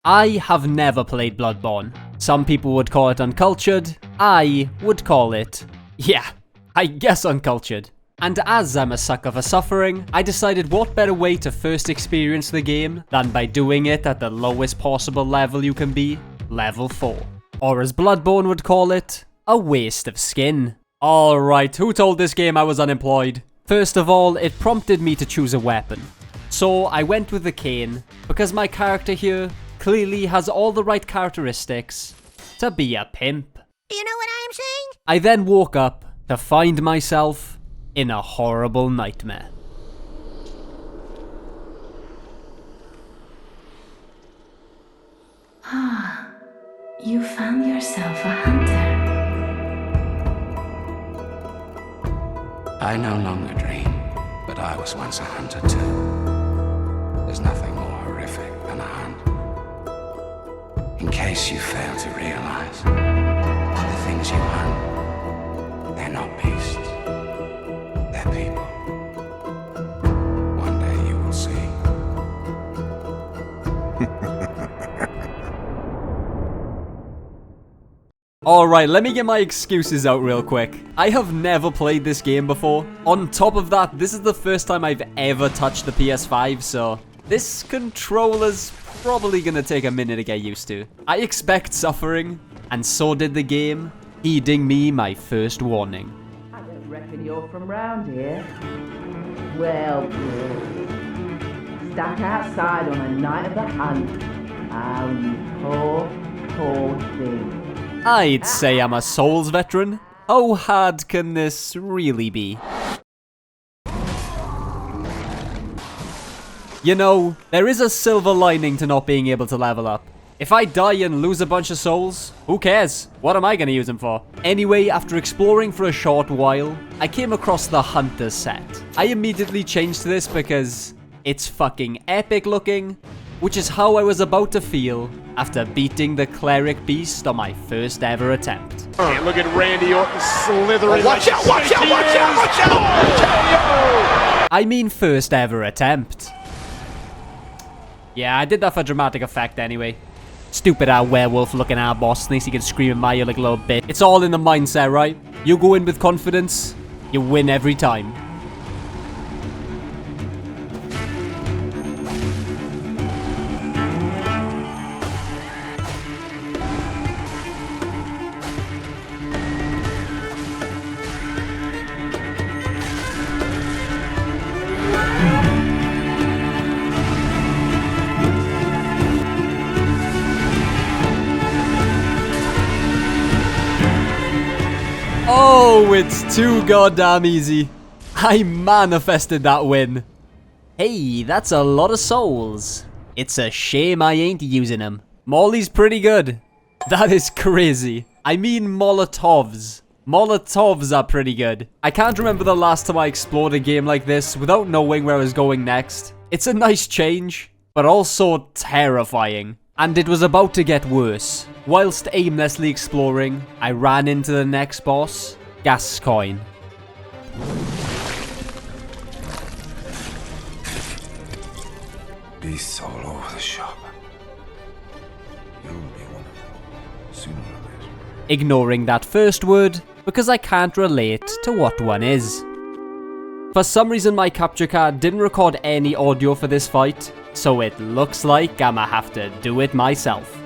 I have never played Bloodborne. Some people would call it uncultured. I would call it, yeah, I guess uncultured. And as I'm a sucker for suffering, I decided what better way to first experience the game than by doing it at the lowest possible level you can be, level 4. Or as Bloodborne would call it, a waste of skin. Alright, who told this game I was unemployed? First of all, it prompted me to choose a weapon. So I went with the cane, because my character here clearly has all the right characteristics to be a pimp. Do you know what I am saying? I then woke up to find myself in a horrible nightmare. Ah, you found yourself a hunter. I no longer dream, but I was once a hunter too. There's nothing more horrific than a hunt. In case you fail to realize, the things you hunt, they're not beasts. They're people. One day you will see. Alright, let me get my excuses out real quick. I have never played this game before. On top of that, this is the first time I've ever touched the PS5, so this controller's probably gonna take a minute to get used to. I expect suffering, and so did the game, heeding me my first warning. I don't reckon you're from round here. Well, good. Stuck outside on a night of the hunt. Oh, you poor thing. I'd say I'm a Souls veteran. How hard can this really be? You know, there is a silver lining to not being able to level up. If I die and lose a bunch of souls, who cares? What am I gonna use them for? Anyway, after exploring for a short while, I came across the Hunter set. I immediately changed to this because it's fucking epic looking, which is how I was about to feel after beating the Cleric Beast on my first ever attempt. And look at Randy Orton slithering. Watch out, watch out, watch out, watch out! I mean first ever attempt. Yeah, I did that for dramatic effect anyway. Stupid werewolf looking boss thinks he can scream at my ear like a little bit. It's all in the mindset, right? You go in with confidence, you win every time. Oh, it's too goddamn easy. I manifested that win. Hey, that's a lot of souls. It's a shame I ain't using them. Molly's pretty good. That is crazy. I mean Molotovs. Molotovs are pretty good. I can't remember the last time I explored a game like this without knowing where I was going next. It's a nice change, but also terrifying. And it was about to get worse. Whilst aimlessly exploring, I ran into the next boss, Gascoigne. Beasts all over the shop. You'll be one of them, sooner or later. Ignoring that first word, because I can't relate to what one is. For some reason my capture card didn't record any audio for this fight, so it looks like I'ma have to do it myself.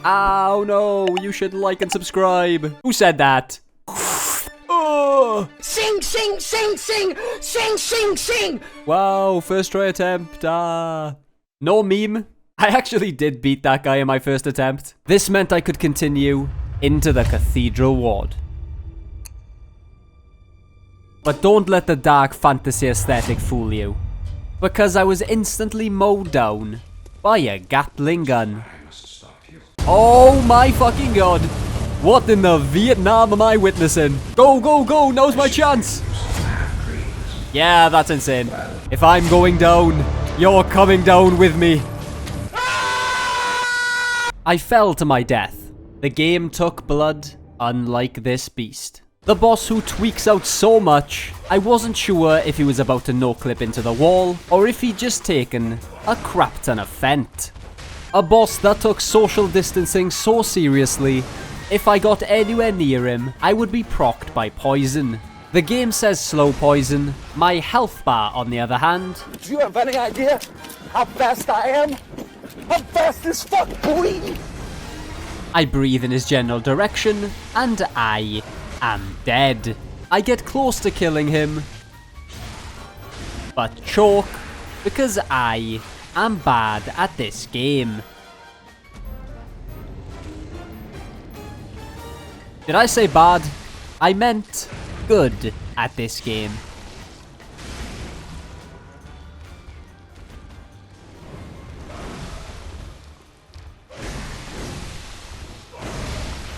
Oh no, you should like and subscribe. Who said that? Oh. Sing, sing, sing, sing, sing, sing, sing! Wow, first try attempt, No meme. I actually did beat that guy in my first attempt. This meant I could continue into the cathedral ward. But don't let the dark fantasy aesthetic fool you, because I was instantly mowed down by a Gatling gun. Oh my fucking god. What in the Vietnam am I witnessing? Go, go, go, now's my chance. Yeah, that's insane. If I'm going down, you're coming down with me. I fell to my death. The game took blood, unlike this beast. The boss who tweaks out so much, I wasn't sure if he was about to no-clip into the wall, or if he'd just taken a crap ton of fent. A boss that took social distancing so seriously, if I got anywhere near him, I would be procced by poison. The game says slow poison, my health bar on the other hand. Do you have any idea how fast I am? I'm fast as fuck, boy! I breathe in his general direction, and I am dead. I get close to killing him, but choke, because I am bad at this game. Did I say bad? I meant good at this game.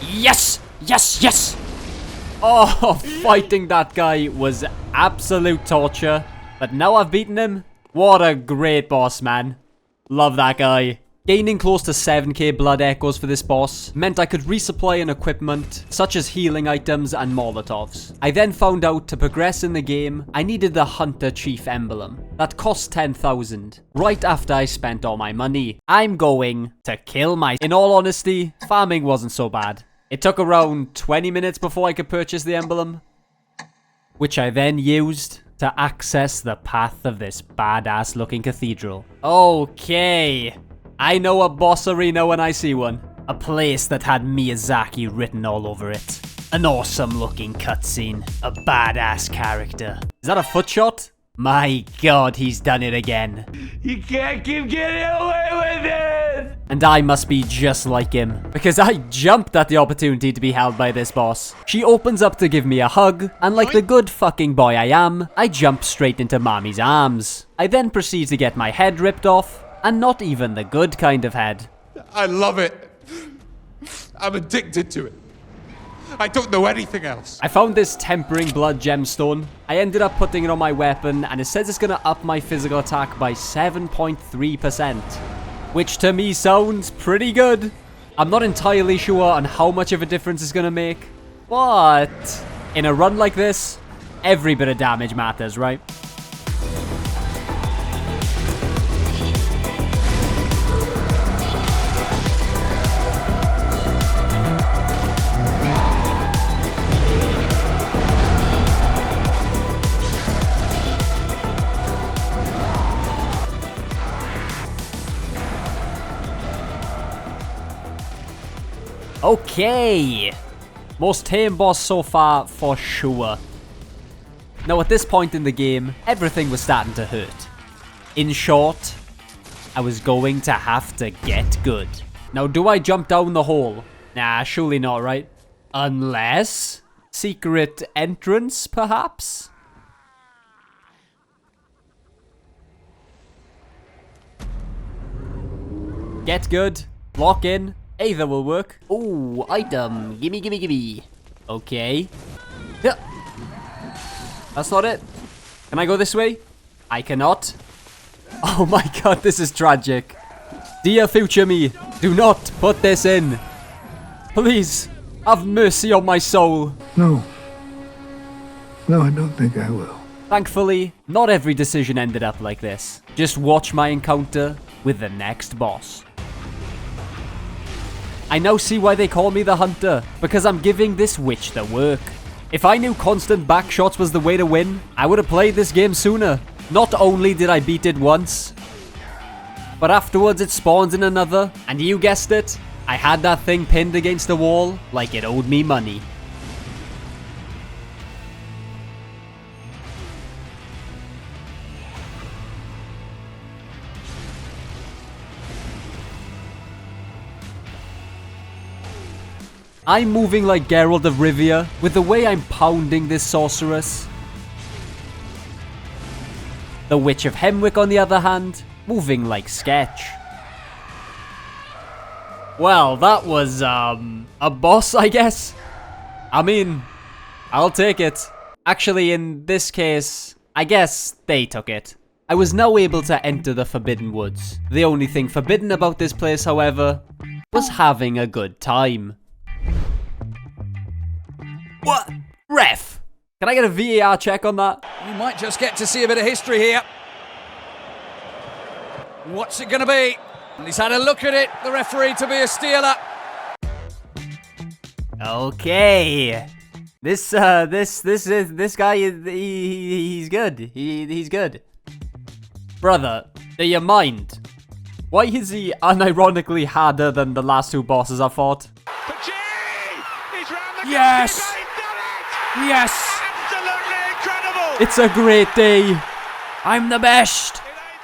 Yes! Yes, yes! Oh, fighting that guy was absolute torture. But now I've beaten him. What a great boss, man. Love that guy. Gaining close to 7k blood echoes for this boss meant I could resupply an equipment, such as healing items and molotovs. I then found out to progress in the game, I needed the Hunter Chief emblem. That cost 10,000, right after I spent all my money. I'm going to kill my... In all honesty, farming wasn't so bad. It took around 20 minutes before I could purchase the emblem, which I then used to access the path of this badass looking cathedral. Okay. I know a boss arena when I see one. A place that had Miyazaki written all over it. An awesome looking cutscene. A badass character. Is that a foot shot? My god, he's done it again. You can't keep getting away with it! And I must be just like him, because I jumped at the opportunity to be held by this boss. She opens up to give me a hug, and like the good fucking boy I am, I jump straight into Mommy's arms. I then proceed to get my head ripped off, and not even the good kind of head. I love it. I'm addicted to it. I don't know anything else. I found this tempering blood gemstone. I ended up putting it on my weapon, and it says it's gonna up my physical attack by 7.3%. Which to me sounds pretty good. I'm not entirely sure on how much of a difference it's gonna make, but in a run like this, every bit of damage matters, right? Okay, most tame boss so far for sure. Now at this point in the game, everything was starting to hurt. In short, I was going to have to get good. Now do I jump down the hole? Nah, surely not, right? Unless... secret entrance, perhaps? Get good, lock in. Either will work. Ooh, item. Gimme, gimme, gimme. Okay. Yeah. That's not it. Can I go this way? I cannot. Oh my god, this is tragic. Dear future me, do not put this in. Please, have mercy on my soul. No. No, I don't think I will. Thankfully, not every decision ended up like this. Just watch my encounter with the next boss. I now see why they call me the Hunter, because I'm giving this witch the work. If I knew constant backshots was the way to win, I would have played this game sooner. Not only did I beat it once, but afterwards it spawns in another, and you guessed it, I had that thing pinned against the wall like it owed me money. I'm moving like Geralt of Rivia, with the way I'm pounding this sorceress. The Witch of Hemwick, on the other hand, moving like Sketch. Well, that was, a boss, I guess? I mean, I'll take it. Actually, in this case, I guess they took it. I was now able to enter the Forbidden Woods. The only thing forbidden about this place, however, was having a good time. What? Ref! Can I get a VAR check on that? We might just get to see a bit of history here. What's it going to be? And he's had a look at it, the referee, to be a stealer. Okay. This guy, he's good. He's good. Brother, do you mind? Why is he unironically harder than the last two bosses I fought? Yes! Yes! Absolutely incredible! It's a great day. I'm the best.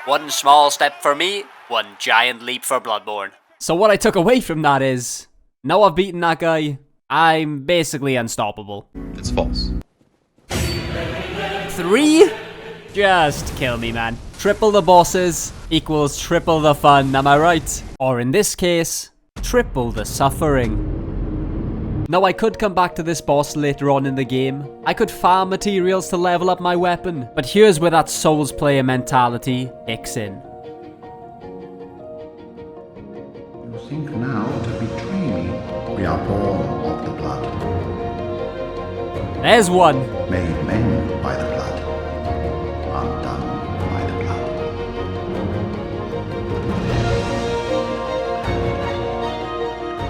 One small step for me, one giant leap for Bloodborne. So what I took away from that is, now I've beaten that guy, I'm basically unstoppable. It's false. 3? Just kill me, man. Triple the bosses equals triple the fun, am I right? Or in this case, triple the suffering. Now I could come back to this boss later on in the game. I could farm materials to level up my weapon. But here's where that Souls player mentality kicks in. You think now to betray me? We are born of the blood. There's one. Made men by the blood. Undone by the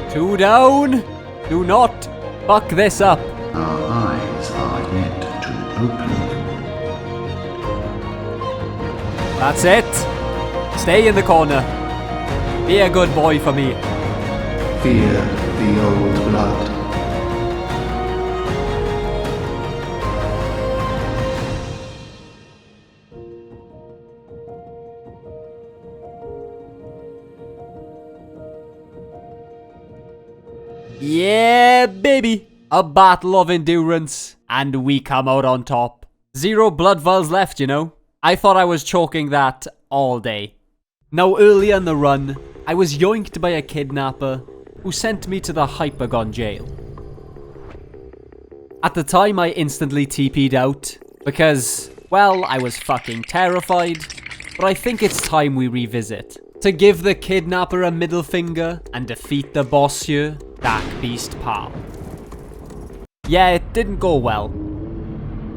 blood. 2 down. Do not fuck this up. Our eyes are yet to open. That's it. Stay in the corner. Be a good boy for me. Fear the old blood. Yeah, baby. A battle of endurance. And we come out on top. 0 blood vials left, you know. I thought I was choking that all day. Now, earlier in the run, I was yoinked by a kidnapper who sent me to the Hypergon jail. At the time, I instantly TP'd out because, well, I was fucking terrified. But I think it's time we revisit. To give the kidnapper a middle finger and defeat the boss here, Darkbeast paarl. Yeah, it didn't go well.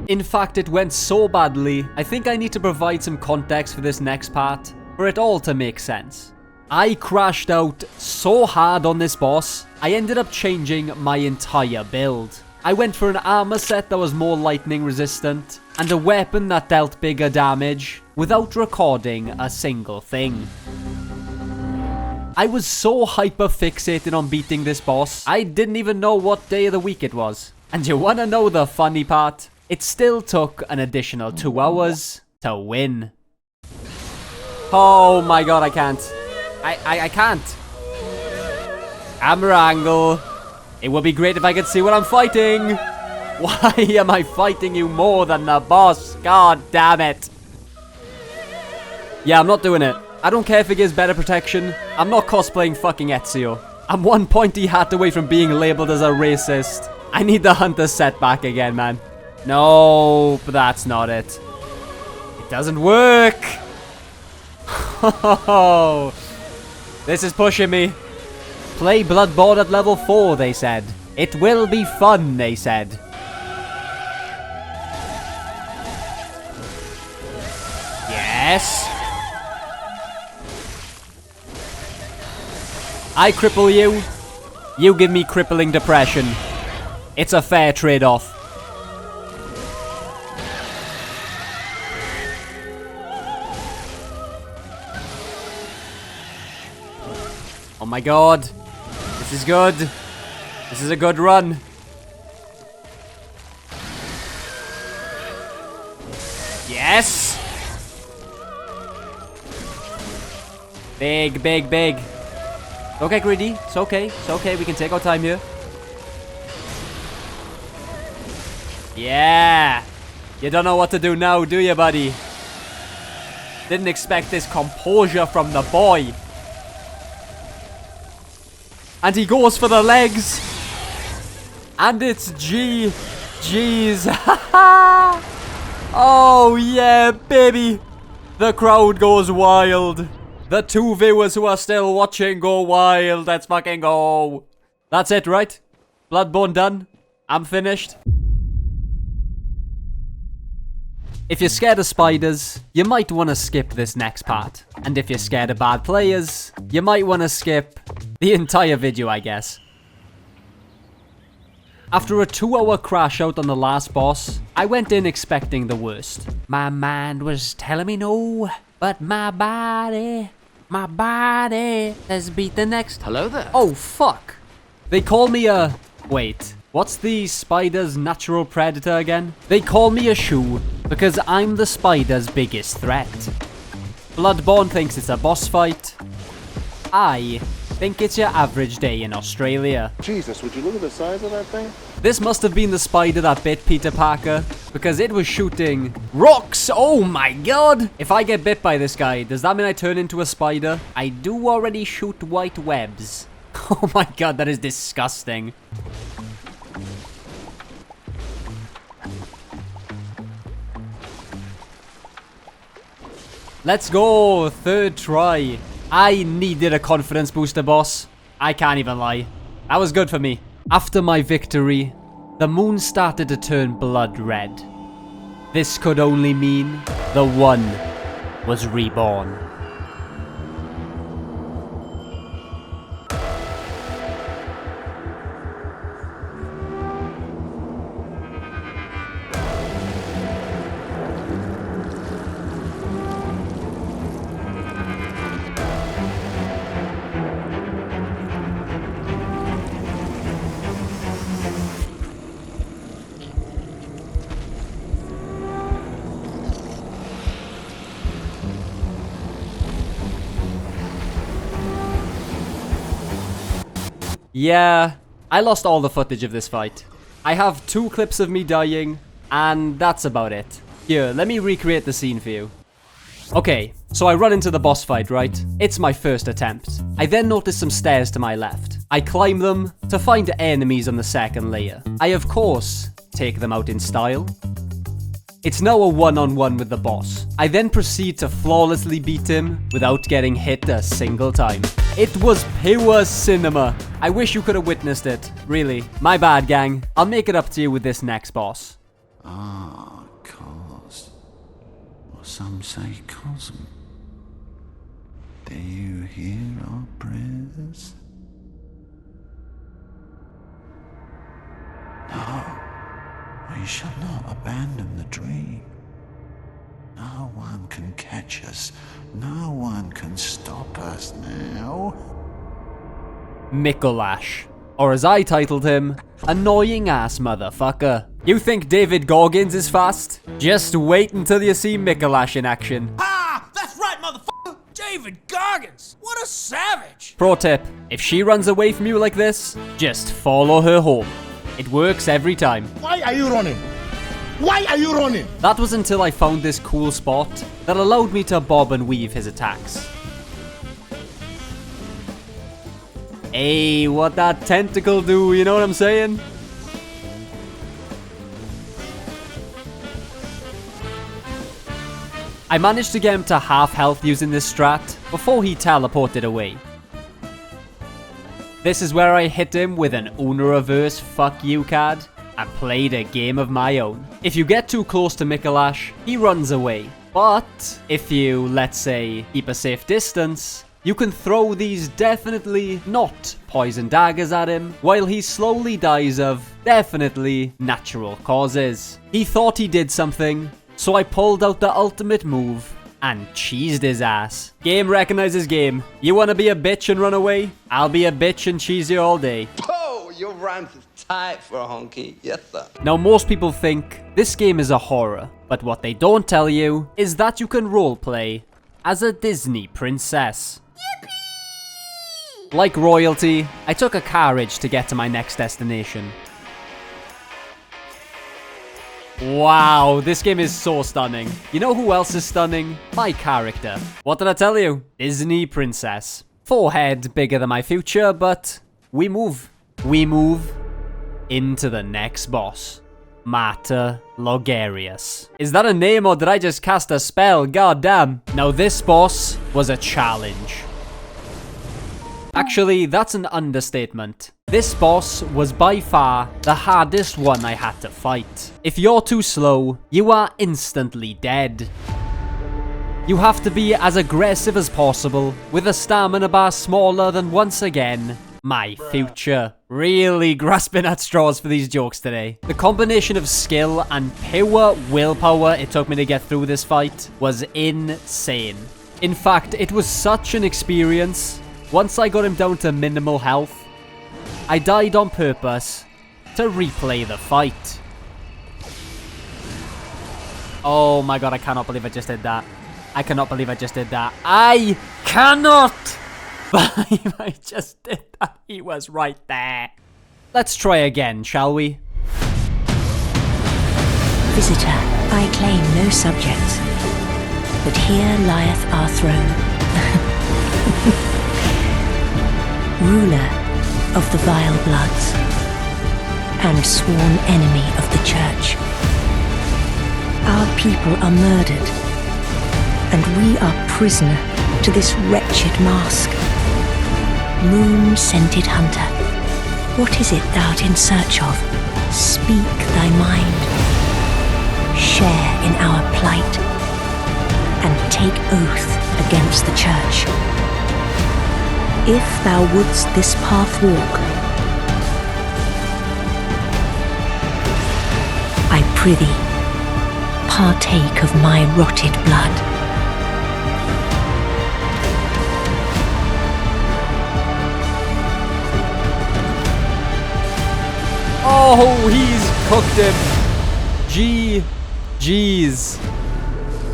In fact, it went so badly, I think I need to provide some context for this next part, for it all to make sense. I crashed out so hard on this boss, I ended up changing my entire build. I went for an armor set that was more lightning resistant, and a weapon that dealt bigger damage, without recording a single thing. I was so hyper fixated on beating this boss, I didn't even know what day of the week it was. And you wanna know the funny part? It still took an additional 2 hours to win. Oh my god, I can't. I can't. Camera angle. It would be great if I could see what I'm fighting. Why am I fighting you more than the boss? God damn it. Yeah, I'm not doing it. I don't care if it gives better protection. I'm not cosplaying fucking Ezio. I'm one pointy hat away from being labeled as a racist. I need the hunter set back again, man. No, but that's not it. It doesn't work. Oh, this is pushing me. Play Bloodborne at level 4, they said. It will be fun, they said. Yes. I cripple you. You give me crippling depression. It's a fair trade-off. Oh my god. This is good. This is a good run. Yes. Big, big, big. Don't get greedy. It's okay. It's okay. We can take our time here. Yeah. You don't know what to do now, do you, buddy? Didn't expect this composure from the boy. And he goes for the legs. And it's G. Jeez. Oh, yeah, baby. The crowd goes wild. The 2 viewers who are still watching go wild. Let's fucking go. That's it, right? Bloodborne done. I'm finished. If you're scared of spiders, you might want to skip this next part. And if you're scared of bad players, you might want to skip the entire video, I guess. After a 2-hour crash out on the last boss, I went in expecting the worst. My mind was telling me no, but my body has beat the next. Hello there. Oh, fuck. They call me a... Wait, what's the spider's natural predator again? They call me a shoe because I'm the spider's biggest threat. Bloodborne thinks it's a boss fight. I think it's your average day in Australia. Jesus, would you look at the size of that thing? This must have been the spider that bit Peter Parker, because it was shooting rocks. Oh my god! If I get bit by this guy, does that mean I turn into a spider? I do already shoot white webs. Oh my god, that is disgusting. Let's go, 3rd try. I needed a confidence booster, boss. I can't even lie. That was good for me. After my victory, the moon started to turn blood red. This could only mean the one was reborn. Yeah, I lost all the footage of this fight. I have 2 clips of me dying, and that's about it. Here, let me recreate the scene for you. Okay, so I run into the boss fight, right? It's my first attempt. I then notice some stairs to my left. I climb them to find enemies on the 2nd layer. I, of course, take them out in style. It's now a one-on-one with the boss. I then proceed to flawlessly beat him without getting hit a single time. It was pure cinema. I wish you could have witnessed it. Really. My bad, gang. I'll make it up to you with this next boss. Ah, cause. Or some say cosm. Do you hear our prayers? No, we shall not abandon the dream. No one can catch us. No one can stop us now. Micolash. Or as I titled him, annoying ass motherfucker. You think David Goggins is fast? Just wait until you see Micolash in action. Ah, that's right, motherfucker! David Goggins! What a savage! Pro tip, if she runs away from you like this, just follow her home. It works every time. Why are you running? Why are you running? That was until I found this cool spot that allowed me to bob and weave his attacks. Hey, what that tentacle do, you know what I'm saying? I managed to get him to half health using this strat before he teleported away. This is where I hit him with an Uno reverse fuck you card and played a game of my own. If you get too close to Micolash, he runs away. But if you, let's say, keep a safe distance, you can throw these definitely not poison daggers at him while he slowly dies of definitely natural causes. He thought he did something, so I pulled out the ultimate move and cheesed his ass. Game recognizes game. You wanna be a bitch and run away? I'll be a bitch and cheese you all day. Oh, your rhymes is tight for a honky. Yes, sir. Now, most people think this game is a horror, but what they don't tell you is that you can roleplay as a Disney princess. Yippee! Like royalty, I took a carriage to get to my next destination. Wow, this game is so stunning. You know who else is stunning? My character. What did I tell you? Disney princess. Forehead bigger than my future, but we move. We move into the next boss. Martyr Logarius. Is that a name or did I just cast a spell? God damn. Now this boss was a challenge. Actually, that's an understatement. This boss was by far the hardest one I had to fight. If you're too slow, you are instantly dead. You have to be as aggressive as possible, with a stamina bar smaller than, once again, my future. Really grasping at straws for these jokes today. The combination of skill and pure willpower it took me to get through this fight was insane. In fact, it was such an experience. Once I got him down to minimal health, I died on purpose to replay the fight. Oh my god, I cannot believe I just did that. I cannot believe I just did that. I cannot believe I just did that. He was right there. Let's try again, shall we? Visitor, I claim no subjects, but here lieth our throne. Ruler of the vile bloods, and sworn enemy of the church. Our people are murdered, and we are prisoner to this wretched mask. Moon-scented hunter, what is it thou'rt in search of? Speak thy mind. Share in our plight, and take oath against the church. If thou wouldst this path walk, I prithee, partake of my rotted blood. Oh, he's cooked him. GG's.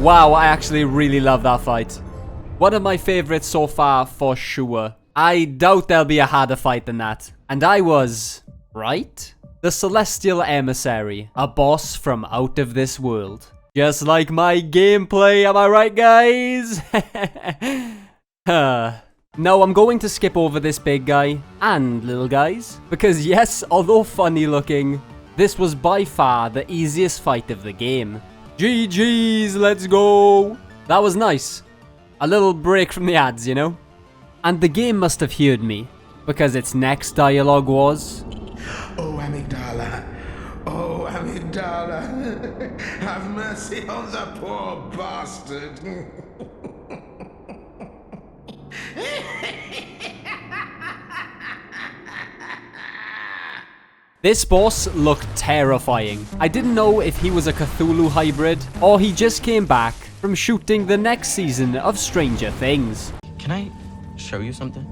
Wow, I actually really love that fight. One of my favorites so far, for sure. I doubt there'll be a harder fight than that. And I was right? The Celestial Emissary, a boss from out of this world. Just like my gameplay, am I right, guys? No, I'm going to skip over this big guy and little guys, because yes, although funny looking, this was by far the easiest fight of the game. GG's, let's go! That was nice. A little break from the ads, you know? And the game must have heard me, because its next dialogue was... Oh, amygdala. Oh, amygdala. Have mercy on the poor bastard. This boss looked terrifying. I didn't know if he was a Cthulhu hybrid, or he just came back from shooting the next season of Stranger Things. Can I show you something?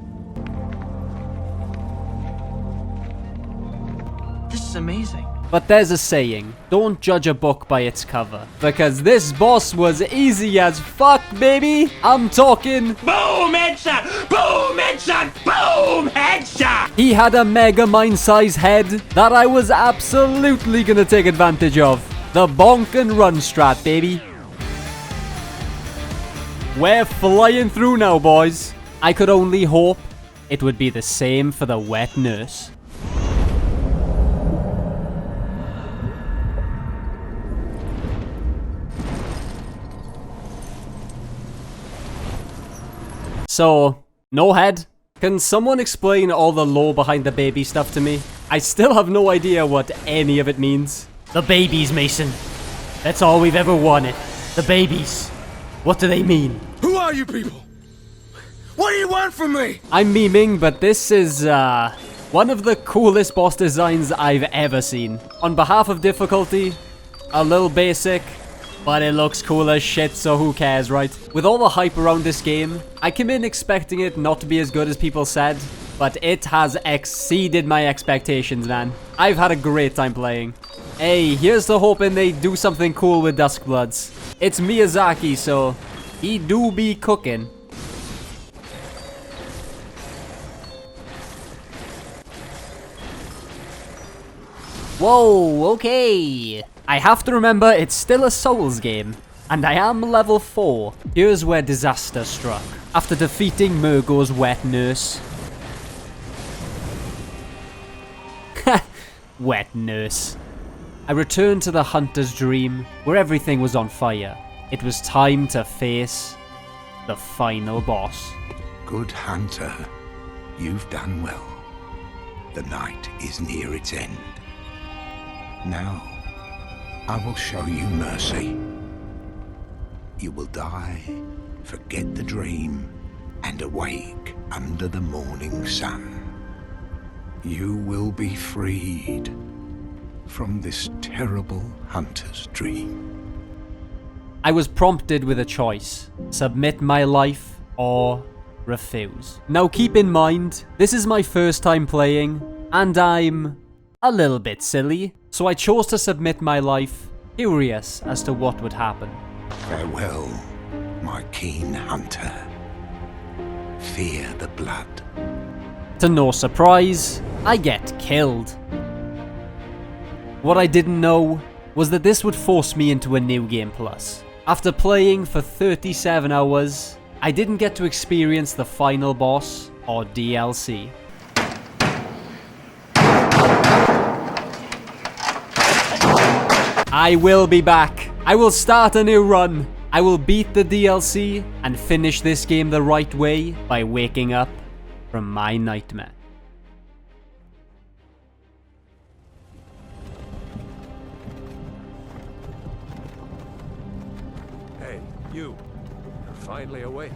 This is amazing. But there's a saying, don't judge a book by its cover. Because this boss was easy as fuck, baby! I'm talking... Boom headshot! Boom headshot! Boom headshot! He had a mega mind-sized head that I was absolutely gonna take advantage of. The bonk and run strat, baby. We're flying through now, boys. I could only hope it would be the same for the wet nurse. So, no head? Can someone explain all the lore behind the baby stuff to me? I still have no idea what any of it means. The babies, Mason. That's all we've ever wanted. The babies. What do they mean? Who are you people? What do you want from me? I'm memeing, but this is, one of the coolest boss designs I've ever seen. On behalf of difficulty, a little basic, but it looks cool as shit, so who cares, right? With all the hype around this game, I came in expecting it not to be as good as people said, but it has exceeded my expectations, man. I've had a great time playing. Hey, here's to hoping they do something cool with Duskbloods. It's Miyazaki, so he do be cooking. Whoa, okay. I have to remember it's still a Souls game, and I am level 4. Here's where disaster struck. After defeating Murgo's wet nurse. Wet nurse. I returned to the hunter's dream, where everything was on fire. It was time to face the final boss. Good hunter, you've done well. The night is near its end. Now, I will show you mercy. You will die, forget the dream, and awake under the morning sun. You will be freed from this terrible hunter's dream. I was prompted with a choice: submit my life or refuse. Now keep in mind, this is my first time playing, and I'm a little bit silly, so I chose to submit my life, curious as to what would happen. Farewell, my keen hunter. Fear the blood. To no surprise, I get killed. What I didn't know was that this would force me into a New Game Plus. After playing for 37 hours, I didn't get to experience the final boss or DLC. I will be back. I will start a new run. I will beat the DLC and finish this game the right way by waking up from my nightmare. Hey, you. You're finally awake.